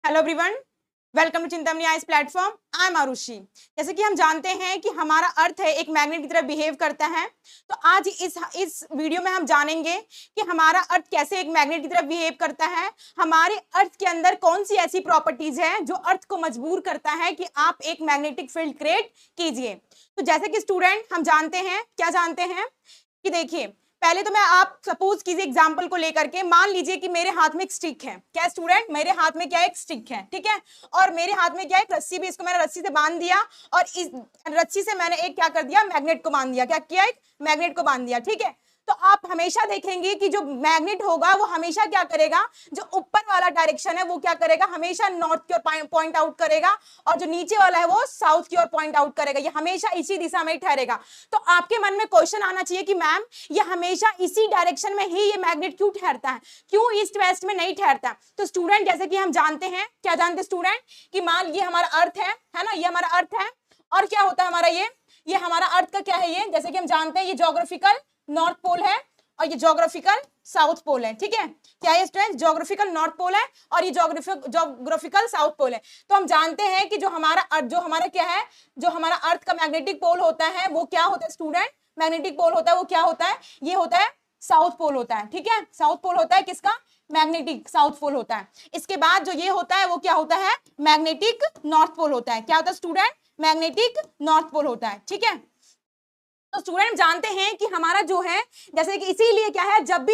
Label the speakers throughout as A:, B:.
A: Hello everyone, welcome to Chintamani ice platform. I am Arushi. जैसे कि हम जानते हैं कि हमारा अर्थ है एक मैग्नेट की तरह बिहेव करता है, तो आज इस वीडियो में हम जानेंगे कि हमारा अर्थ कैसे एक मैग्नेट की तरह बिहेव करता है। हमारे अर्थ के अंदर कौन सी ऐसी प्रॉपर्टीज है जो अर्थ को मजबूर करता है कि आप एक मैग्नेटिक फील्ड क्रिएट कीजिए। तो जैसे कि स्टूडेंट हम जानते हैं, क्या जानते हैं कि देखिए, पहले तो मैं आप सपोज कीजिए एग्जांपल को लेकर के, मान लीजिए कि मेरे हाथ में एक स्टिक है। क्या स्टूडेंट, मेरे हाथ में क्या एक स्टिक है, ठीक है। और मेरे हाथ में क्या एक रस्सी भी, इसको मैंने रस्सी से बांध दिया और इस रस्सी से मैंने एक क्या कर दिया, मैग्नेट को बांध दिया। क्या किया, एक मैग्नेट को बांध दिया, ठीक है। तो आप हमेशा देखेंगे कि जो मैग्नेट होगा वो हमेशा क्या करेगा, जो ऊपर वाला डायरेक्शन है वो क्या करेगा, हमेशा नॉर्थ की ओर पॉइंट आउट करेगा, और जो नीचे वाला है वो साउथ की ओर पॉइंट आउट करेगा। ये हमेशा इसी दिशा में ही ठहरेगा। तो आपके मन में क्वेश्चन आना चाहिए कि मैम ये हमेशा इसी डायरेक्शन में ही ये मैग्नेट क्यों ठहरता है, क्यों ईस्ट वेस्ट में नहीं ठहरता। तो स्टूडेंट जैसे कि हम जानते हैं, क्या जानते हैं स्टूडेंट, कि मान ये हमारा अर्थ है ना, ये हमारा अर्थ है। और क्या होता है हमारा ये हमारा अर्थ का क्या है, ये जैसे कि हम जानते हैं ये ज्योग्राफिकल नॉर्थ पोल है और ये ज्योग्राफिकल साउथ पोल है, ठीक है। क्या है स्टूडेंट, ज्योग्राफिकल नॉर्थ पोल है और ये ज्योग्राफिकल साउथ पोल है। तो हम जानते हैं कि जो हमारा क्या है, जो हमारा अर्थ का मैग्नेटिक पोल होता है वो क्या होता है स्टूडेंट, मैग्नेटिक पोल होता है वो क्या होता है, ये होता है साउथ पोल होता है, ठीक है। साउथ पोल होता है किसका, मैग्नेटिक साउथ पोल होता है। इसके बाद जो ये होता है वो क्या होता है, मैग्नेटिक नॉर्थ पोल होता है। क्या होता है स्टूडेंट, मैग्नेटिक नॉर्थ पोल होता है, ठीक है। तो स्टूडेंट जानते हैं कि हमारा जो है, जैसे कि इसीलिए क्या है, जब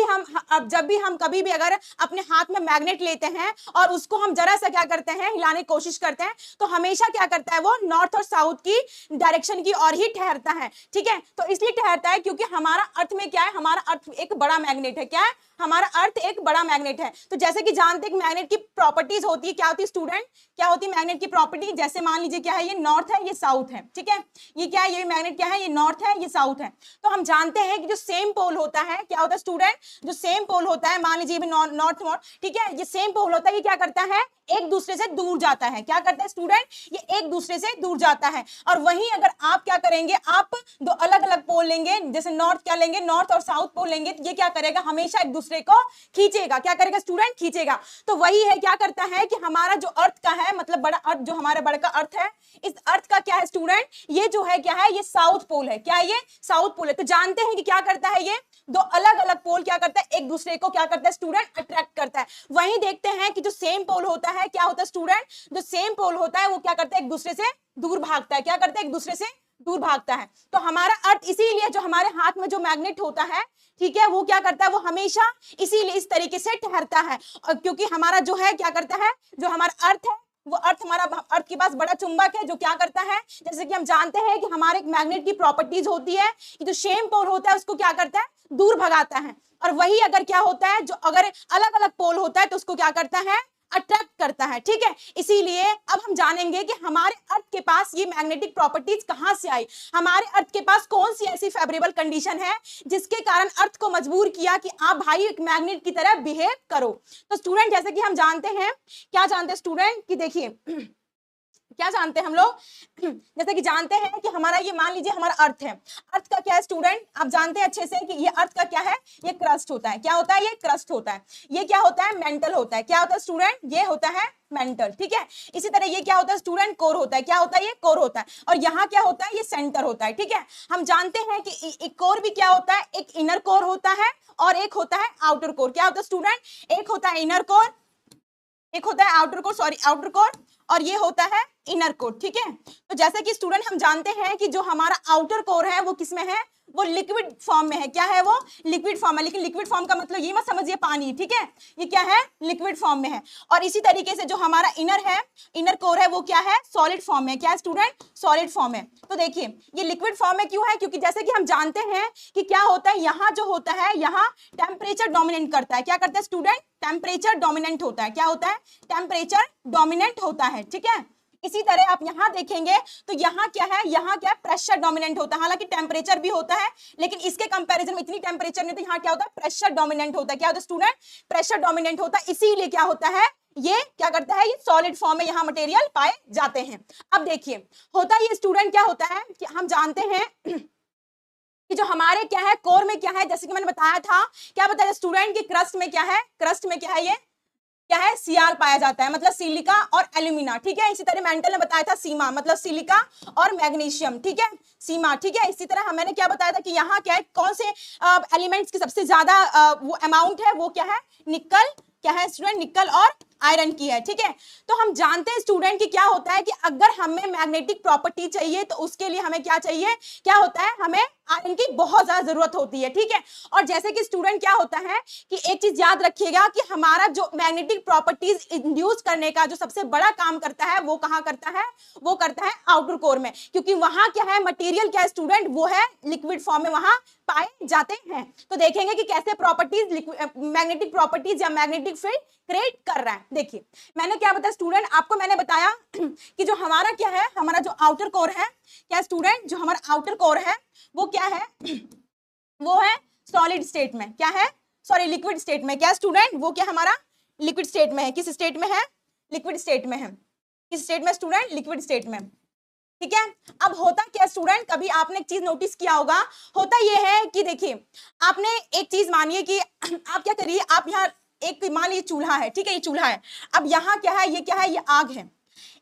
A: भी हम कभी भी अगर अपने हाथ में मैग्नेट लेते हैं और उसको हम जरा सा क्या करते हैं, हिलाने की कोशिश करते हैं, तो हमेशा क्या करता है वो नॉर्थ और साउथ की डायरेक्शन की ओर ही ठहरता है, ठीक है। तो इसलिए ठहरता है क्योंकि हमारा अर्थ में क्या है, हमारा अर्थ एक बड़ा मैग्नेट है। क्या है, हमारा अर्थ एक बड़ा मैग्नेट है। तो जैसे कि जानते हैं मैग्नेट की प्रॉपर्टीज होती है, क्या होती है स्टूडेंट, क्या होती है मैग्नेट की प्रॉपर्टी। जैसे मान लीजिए क्या है, ये नॉर्थ है ये साउथ है, ठीक है। ये क्या है, ये मैग्नेट क्या है, ये नॉर्थ है ये साउथ है। तो हम जानते हैं कि जो सेम पोल होता है, क्या होता है स्टूडेंट, जो सेम पोल होता है, मान लीजिए नॉर्थ, ठीक है, ये सेम पोल होता है, ये क्या करता है, एक दूसरे से दूर जाता है। क्या करता है स्टूडेंट, ये एक दूसरे से दूर जाता है। और वहीं अगर आप क्या करेंगे, आप दो अलग अलग पोल लेंगे, जैसे नॉर्थ क्या लेंगे, नॉर्थ और साउथ पोल लेंगे, तो ये क्या करेगा, हमेशा एक दूसरे को खींचेगा। क्या करेगा स्टूडेंट, खींचेगा। तो वही है, क्या करता है कि हमारा जो अर्थ का है, मतलब बड़ा अर्थ, जो हमारा बड़ा का अर्थ है, इस अर्थ का क्या है स्टूडेंट, ये जो है क्या है, ये साउथ पोल है। क्या है, ये साउथ पोल है। तो जानते हैं कि क्या करता है, ये दो अलग अलग पोल क्या करता है, एक दूसरे को क्या करता है स्टूडेंट, अट्रैक्ट करता है। वहीं देखते हैं कि जो सेम पोल होता है, क्या होता है स्टूडेंट, जो सेम पोल होता है वो क्या करता है, एक दूसरे से दूर भागता है। क्या करता है, एक दूसरे से दूर भागता है। तो हमारा अर्थ इसीलिए, जो हमारे हाथ में जो मैग्नेट होता है, ठीक है, वो क्या करता है, वो हमेशा इसीलिए इस तरीके से ठहरता है। और क्योंकि हमारा जो है क्या करता है, जो हमारा अर्थ है, वो अर्थ, हमारा अर्थ के पास बड़ा चुंबक है, जो क्या करता है, जैसे कि हम जानते हैं कि हमारे एक मैग्नेट की प्रॉपर्टीज होती है कि जो सेम पोल होता है उसको क्या करता है, दूर भगाता है। और वही अगर क्या होता है, जो अगर अलग अलग पोल होता है तो उसको क्या करता है, अट्रैक्ट करता है, ठीक है। इसीलिए अब हम जानेंगे कि हमारे अर्थ के पास ये मैग्नेटिक प्रॉपर्टीज कहां से आई, हमारे अर्थ के पास कौन सी ऐसी फेवरेबल कंडीशन है जिसके कारण अर्थ को मजबूर किया कि आप भाई एक मैग्नेट की तरह बिहेव करो। तो स्टूडेंट जैसे कि हम जानते हैं, क्या जानते हैं स्टूडेंट, कि देखिए क्या जानते हैं हम लोग, जैसे कि जानते हैं कि हमारा ये, मान लीजिए हमारा अर्थ है, अर्थ का क्या है स्टूडेंट, आप जानते हैं अच्छे से कि ये अर्थ का क्या है, ये क्रस्ट होता है। क्या होता है, ये क्रस्ट होता है। ये क्या होता है, मेंटल होता है। क्या होता है स्टूडेंट, ये होता है मेंटल, ठीक है। इसी तरह ये क्या होता है स्टूडेंट, कोर होता है। क्या होता है, ये कोर होता है। और यहाँ क्या होता है, ये सेंटर होता है, ठीक है। हम जानते हैं कि एक कोर भी क्या होता है, एक इनर कोर होता है और एक होता है आउटर कोर। क्या होता है स्टूडेंट, एक होता है इनर कोर, एक होता है outer core, sorry outer core, और ये होता है इनर कोर, ठीक है। तो जैसे कि स्टूडेंट हम जानते हैं कि जो हमारा आउटर कोर है वो किसमें है, वो लिक्विड फॉर्म में है। क्या है, वो लिक्विड फॉर्म है। लेकिन लिक्विड फॉर्म का मतलब ये मत समझिए पानी, ठीक है, ये क्या है, लिक्विड फॉर्म में है। और इसी तरीके से जो हमारा इनर है, इनर कोर है, वो क्या है, सॉलिड फॉर्म में। क्या है स्टूडेंट, सॉलिड फॉर्म है। तो देखिए ये लिक्विड फॉर्म में क्यों है, क्योंकि जैसे कि हम जानते हैं कि क्या होता है, यहाँ जो होता है, यहाँ टेम्परेचर डोमिनेट करता है। क्या करता है स्टूडेंट, टेम्परेचर डोमिनेंट होता है। क्या होता है, टेम्परेचर डोमिनेंट होता है, ठीक है। इसी तरह आप यहाँ देखेंगे तो यहाँ क्या है, यहाँ क्या प्रेशर डोमिनेंट होता है। हालांकि टेम्परेचर भी होता है लेकिन इसके कंपैरिजन में इतनी टेम्परेचर नहीं, तो यहाँ क्या होता है, प्रेशर डोमिनेंट होता है। क्या होता है स्टूडेंट, प्रेशर डोमिनेंट होता है। इसीलिए क्या होता है, ये क्या करता है, ये सॉलिड फॉर्म में यहाँ मटेरियल पाए जाते हैं। अब देखिए होता ये स्टूडेंट क्या होता है कि हम जानते हैं कि जो हमारे क्या है, कोर में क्या है, जैसे कि मैंने बताया था, क्या बताया स्टूडेंट, कि क्रस्ट में क्या है, क्रस्ट में क्या है, ये क्या है, Cr पाया जाता है, मतलब सिलिका और एल्यूमिना, ठीक है। इसी तरह मेंटल ने बताया था सीमा, मतलब सिलिका और मैग्नीशियम, ठीक है, सीमा, ठीक है। इसी तरह मैंने क्या बताया था कि यहाँ क्या है, कौन से एलिमेंट्स की सबसे ज्यादा वो अमाउंट है, वो क्या है, निकल, क्या है स्टूडेंट, निकल और आयरन की है, ठीक है। तो हम जानते हैं स्टूडेंट कि क्या होता है कि अगर हमें मैग्नेटिक प्रॉपर्टी चाहिए तो उसके लिए हमें क्या चाहिए, क्या होता है, हमें आयरन की बहुत ज्यादा जरूरत होती है, ठीक है। और जैसे कि स्टूडेंट क्या होता है कि एक चीज याद रखिएगा कि हमारा जो मैग्नेटिक प्रॉपर्टीज इंड्यूस करने का जो सबसे बड़ा काम करता है वो कहाँ करता है, वो करता है आउटर कोर में, क्योंकि वहां क्या है, मटेरियल क्या है स्टूडेंट, वो है लिक्विड फॉर्म में वहां पाए जाते हैं। तो देखेंगे कि कैसे प्रॉपर्टीज मैग्नेटिक प्रॉपर्टीज या मैग्नेटिक फील्ड क्रिएट कर रहा है। देखिए मैंने क्या बताया स्टूडेंट, आपको मैंने बताया कि जो हमारा क्या है, हमारा जो आउटर कोर है, क्या स्टूडेंट, जो हमारा आउटर कोर है वो क्या है, वो है सॉलिड स्टेट में, क्या है, सॉरी लिक्विड स्टेट में, क्या स्टूडेंट, वो क्या हमारा लिक्विड स्टेट में है। किस स्टेट में है, लिक्विड स्टेट में है। किस स्टेट में स्टूडेंट, लिक्विड स्टेट में, ठीक है। अब होता क्या स्टूडेंट, कभी आपने एक चीज नोटिस किया होगा, होता यह है कि देखिए आपने एक चीज मानिए कि आप क्या करिए, आप यहाँ एक मान लीजिए चूल्हा है, ठीक है, ये चूल्हा है। अब यहाँ क्या है, ये क्या है, ये आग है।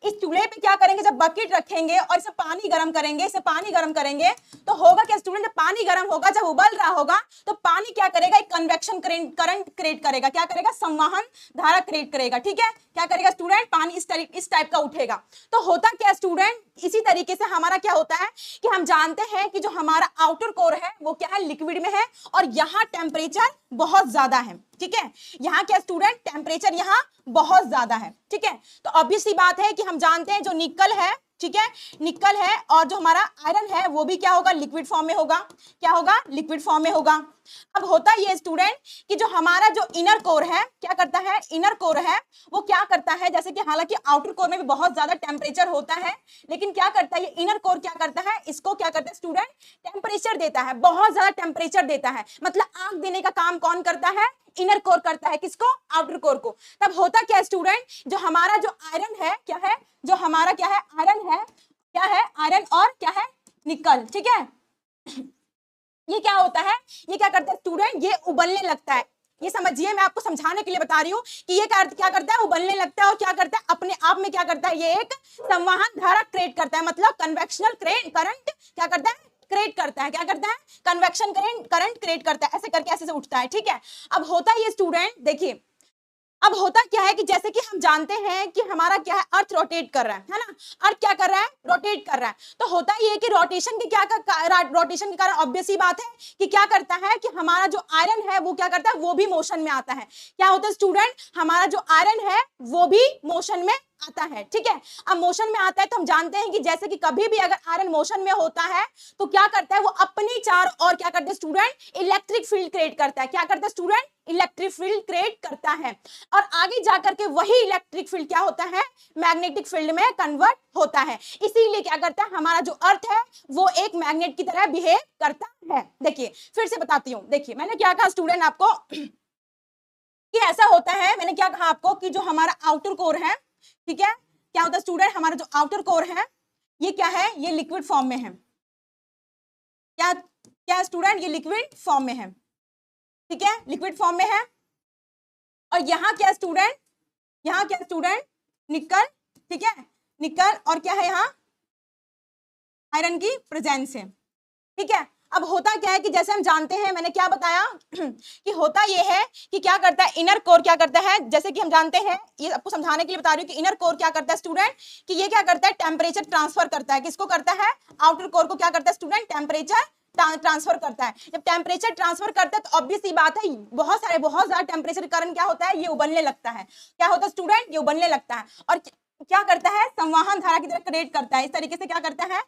A: इस चूल्हे पे क्या करेंगे, जब बकेट रखेंगे और इसे पानी गर्म करेंगे, इसे पानी गर्म करेंगे तो होगा क्या स्टूडेंट, जब पानी गर्म होगा, जब उबल रहा होगा तो पानी क्या करेगा, एक कन्वेक्शन करंट क्रिएट करेगा, क्या करेगा, संवहन धारा क्रिएट करेगा, ठीक है। क्या करेगा स्टूडेंट, पानी इस टाइप का उठेगा। तो होता क्या स्टूडेंट, इसी तरीके से हमारा क्या होता है कि हम जानते हैं कि जो हमारा आउटर कोर है वो क्या है, लिक्विड में है और यहाँ टेम्परेचर बहुत ज्यादा है, ठीक है। यहाँ क्या स्टूडेंट, टेम्परेचर यहाँ बहुत ज्यादा है, ठीक है। तो ऑब्वियस सी बात है कि हम जानते हैं जो निकल है, ठीक है, निकल है, और जो हमारा आयरन है वो भी क्या होगा, लिक्विड फॉर्म में होगा, क्या होगा, लिक्विड फॉर्म में होगा। अब होता ये स्टूडेंट कि जो हमारा जो इनर कोर है, क्या करता है, इनर कोर है वो क्या करता है, जैसे कि हालांकि आउटर कोर में भी बहुत ज्यादा टेम्परेचर होता है, लेकिन क्या करता है, ये इनर कोर क्या करता है, इसको क्या करता है स्टूडेंट, टेम्परेचर देता है, बहुत ज्यादा टेम्परेचर देता है। मतलब आग देने का काम कौन करता है, इनर कोर करता है, किसको, आउटर कोर को। तब होता क्या स्टूडेंट, जो हमारा जो आयरन है, क्या है, जो हमारा क्या है, आयरन है, क्या है, आयरन और क्या है, निकल, ठीक है। ये क्या होता है, ये क्या करता है स्टूडेंट, ये उबलने लगता है। ये समझिए, मैं आपको समझाने के लिए बता रही हूँ कि ये क्या करता है, उबलने लगता है और क्या करता है, अपने आप में क्या करता है, ये एक संवहन धारा क्रिएट करता है, मतलब कन्वेक्शनल करंट क्या करता है, क्रिएट करता है, क्या करता है, कन्वेक्शन करंट क्रिएट करता है, ऐसे करके ऐसे से उठता है, ठीक है। अब होता है ये स्टूडेंट, देखिए अब होता क्या है कि जैसे कि हम जानते हैं कि हमारा क्या है, अर्थ रोटेट कर रहा है ना, अर्थ क्या कर रहा है, रोटेट कर रहा है। तो होता ये कि रोटेशन के रोटेशन के कारण ऑब्वियस ही बात है कि क्या करता है कि हमारा जो आयरन है वो क्या करता है, वो भी मोशन में आता है। क्या होता है स्टूडेंट, हमारा जो आयरन है वो भी मोशन में आता है, ठीक है। अब मोशन में आता है तो हम जानते हैं कि जैसे कि कभी भी अगर आयरन मोशन में होता है तो क्या करता है, वो अपनी चार और क्या करता है स्टूडेंट, इलेक्ट्रिक फील्ड क्रिएट करता है। क्या करता है स्टूडेंट, इलेक्ट्रिक फील्ड क्रिएट करता है, और आगे जाकर के वही इलेक्ट्रिक फील्ड क्या होता है, मैग्नेटिक फील्ड में कन्वर्ट होता है। इसीलिए क्या करता है, हमारा जो अर्थ है वो एक मैग्नेट की तरह बिहेव करता है। देखिए फिर से बताती हूँ, देखिए मैंने क्या कहा स्टूडेंट आपको कि ऐसा होता है, मैंने क्या कहा आपको कि जो हमारा आउटर कोर है, ठीक है, क्या होता है स्टूडेंट, हमारा जो आउटर कोर है ये क्या है, ये लिक्विड फॉर्म में है। क्या क्या स्टूडेंट, ये लिक्विड फॉर्म में है, ठीक है, लिक्विड फॉर्म में है। और यहाँ क्या स्टूडेंट, यहाँ क्या स्टूडेंट, निकल, ठीक है, निकल, और क्या है यहाँ, आयरन की प्रेजेंस है, ठीक है। अब होता क्या है कि जैसे हम जानते हैं, मैंने क्या बताया कि होता यह है कि क्या करता है, इनर कोर क्या करता है, जैसे कि हम जानते हैं, ये आपको समझाने के लिए बता रही हूँ कि इनर कोर क्या करता है स्टूडेंट, कि ये क्या करता है, टेम्परेचर ट्रांसफर करता है, किसको करता है, आउटर कोर को क्या करता है स्टूडेंट, टेम्परेचर ट्रांसफर करता है। जब टेम्परेचर ट्रांसफर करता है तो ऑब्वियस सी बात है, बहुत ज्यादा टेम्परेचर के कारण क्या होता है, ये उबलने लगता है। क्या होता है स्टूडेंट, ये उबलने लगता है और क्या करता है, संवहन धारा की तरह क्रिएट करता है। इस तरीके से क्या करता है,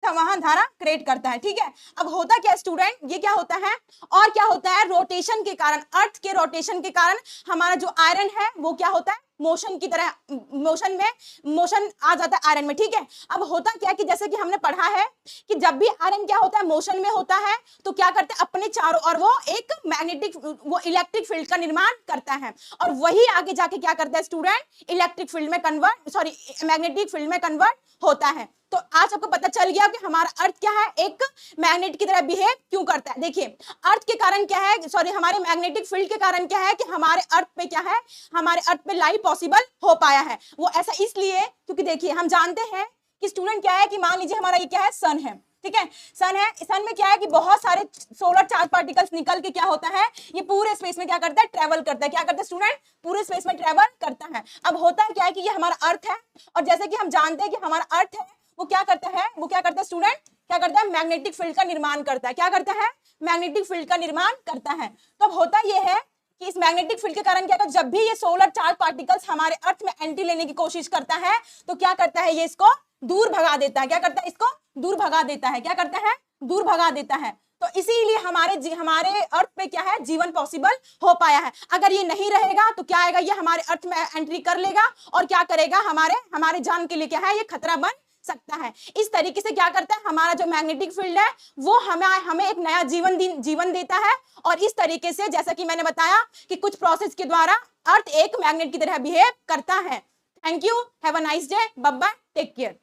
A: संवहन धारा क्रिएट करता है, ठीक है। अब होता क्या स्टूडेंट, ये क्या होता है, और क्या होता है, रोटेशन के कारण, अर्थ के रोटेशन के कारण हमारा जो आयरन है वो क्या होता है, मोशन की तरह, मोशन आ जाता है आयरन में, ठीक है। अब होता क्या है कि जैसे कि हमने पढ़ा है कि जब भी आयरन क्या होता है, मोशन में होता है, तो क्या करते हैं अपने चारों ओर वो एक मैग्नेटिक, वो इलेक्ट्रिक फील्ड का निर्माण करता है, और वही आगे जाके क्या करता है स्टूडेंट, इलेक्ट्रिक फील्ड में कन्वर्ट, सॉरी मैग्नेटिक फील्ड में कन्वर्ट होता है। तो आज आपको पता चल गया कि हमारा अर्थ क्या है, एक मैग्नेट की तरह बिहेव क्यों करता है। देखिए अर्थ के कारण क्या है, सॉरी हमारे मैग्नेटिक फील्ड के कारण क्या है कि हमारे अर्थ पे क्या है, हमारे अर्थ पे लाइफ पॉसिबल हो पाया है। वो ऐसा इसलिए क्योंकि देखिए हम जानते हैं कि स्टूडेंट क्या है कि मान लीजिए हमारा ये क्या है, सन है, ठीक है, सन है, सन में क्या है कि बहुत सारे सोलर चार्ज पार्टिकल्स निकल के क्या होता है, ये पूरे स्पेस में क्या करता है, ट्रेवल करता है। क्या करता है स्टूडेंट, पूरे स्पेस में ट्रेवल करता है। अब होता है क्या है कि ये हमारा अर्थ है, और जैसे कि हम जानते हैं कि हमारा अर्थ है वो क्या करता है, वो क्या करता है स्टूडेंट, क्या करता है, मैग्नेटिक फील्ड का निर्माण करता है। क्या करता है, मैग्नेटिक फील्ड का निर्माण करता है। तो अब होता ये है कि इस मैग्नेटिक फील्ड के कारण क्या, जब भी ये सोलर चार्ज पार्टिकल्स हमारे अर्थ में एंट्री लेने की कोशिश करता है, तो क्या करता है, ये इसको दूर भगा देता है। क्या करता है, इसको दूर भगा देता है। क्या करता है, दूर भगा देता है। तो इसीलिए हमारे अर्थ पे क्या है, जीवन पॉसिबल हो पाया है। अगर ये नहीं रहेगा तो क्या आएगा, ये हमारे अर्थ में एंट्री कर लेगा और क्या करेगा, हमारे जान के लिए क्या है, ये खतरा बन सकता है। इस तरीके से क्या करता है, हमारा जो मैग्नेटिक फील्ड है वो हमें एक नया जीवन देता है। और इस तरीके से जैसा कि मैंने बताया कि कुछ प्रोसेस के द्वारा अर्थ एक मैग्नेट की तरह बिहेव करता है। Thank you, have a nice day, bye bye, take care.